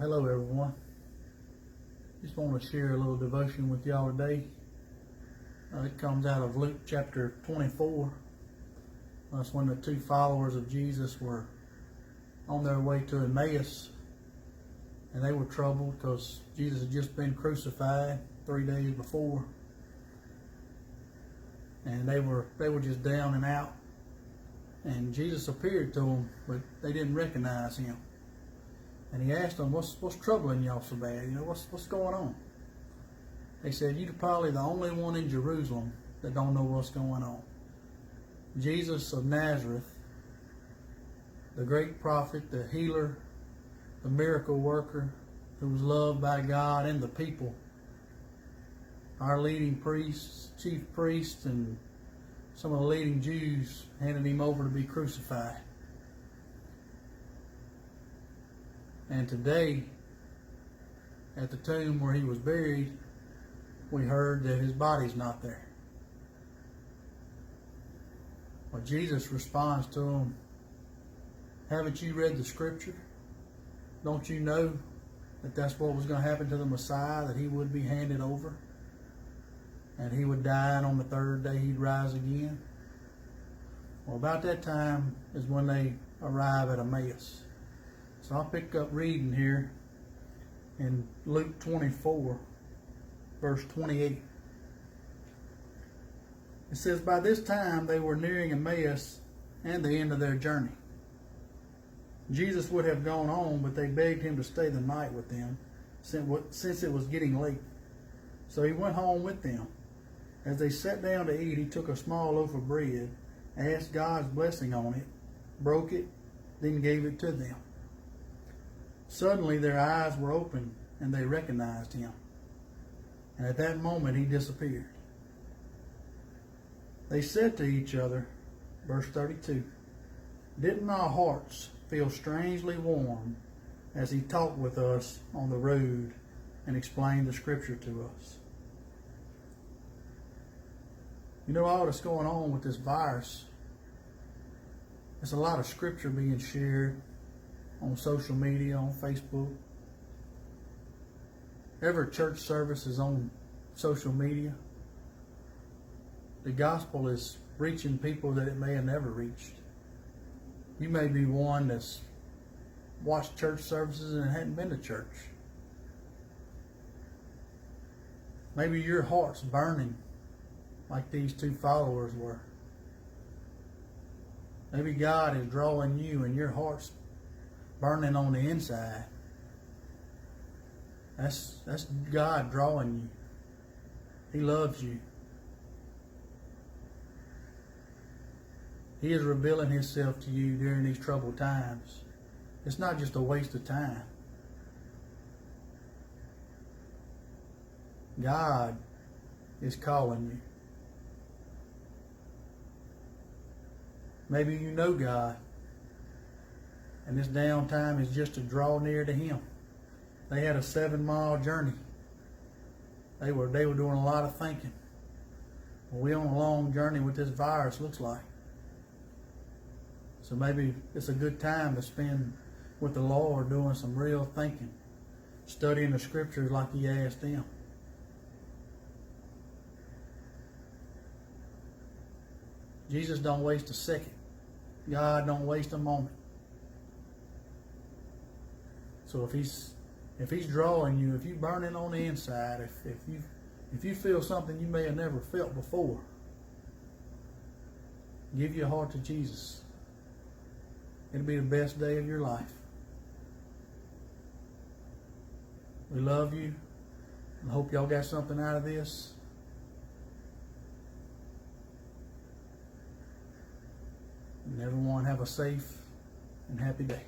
Hello everyone. Just want to share a little devotion with y'all today. It comes out of Luke chapter 24. That's when the two followers of Jesus were on their way to Emmaus, and they were troubled because Jesus had just been crucified 3 days before, and they were just down and out. And Jesus appeared to them, but they didn't recognize him. And he asked them, what's troubling y'all so bad? What's going on? They said, you're probably the only one in Jerusalem that don't know what's going on. Jesus of Nazareth, the great prophet, the healer, the miracle worker, who was loved by God and the people, our leading priests, chief priests, and some of the leading Jews handed him over to be crucified. And today, at the tomb where he was buried, we heard that his body's not there. Well, Jesus responds to him, haven't you read the scripture? Don't you know that that's what was going to happen to the Messiah, that he would be handed over? And he would die, and on the third day he'd rise again? Well, about that time is when they arrive at Emmaus. So I'll pick up reading here in Luke 24, verse 28. It says, by this time they were nearing Emmaus and the end of their journey. Jesus would have gone on, but they begged him to stay the night with them, since it was getting late. So he went home with them. As they sat down to eat, he took a small loaf of bread, asked God's blessing on it, broke it, then gave it to them. Suddenly their eyes were opened, and they recognized him. And at that moment he disappeared. They said to each other, verse 32, didn't our hearts feel strangely warm as he talked with us on the road and explained the scripture to us? You know, all that's going on with this virus, there's a lot of scripture being shared on social media, on Facebook. Every church service is on social media. The gospel is reaching people that it may have never reached. You may be one that's watched church services and hadn't been to church. Maybe your heart's burning like these two followers were. Maybe God is drawing you and your heart's burning on the inside. That's God drawing you. He loves you. He is revealing himself to you during these troubled times. It's not just a waste of time. God is calling you. Maybe you know God, and this downtime is just to draw near to him. They had a 7-mile journey. They were doing a lot of thinking. Well, we're on a long journey with this virus, looks like. So maybe it's a good time to spend with the Lord doing some real thinking, studying the scriptures like he asked them. Jesus don't waste a second. God don't waste a moment. So if he's drawing you, if you're burning on the inside, if you feel something you may have never felt before, give your heart to Jesus. It'll be the best day of your life. We love you. I hope y'all got something out of this. And everyone have a safe and happy day.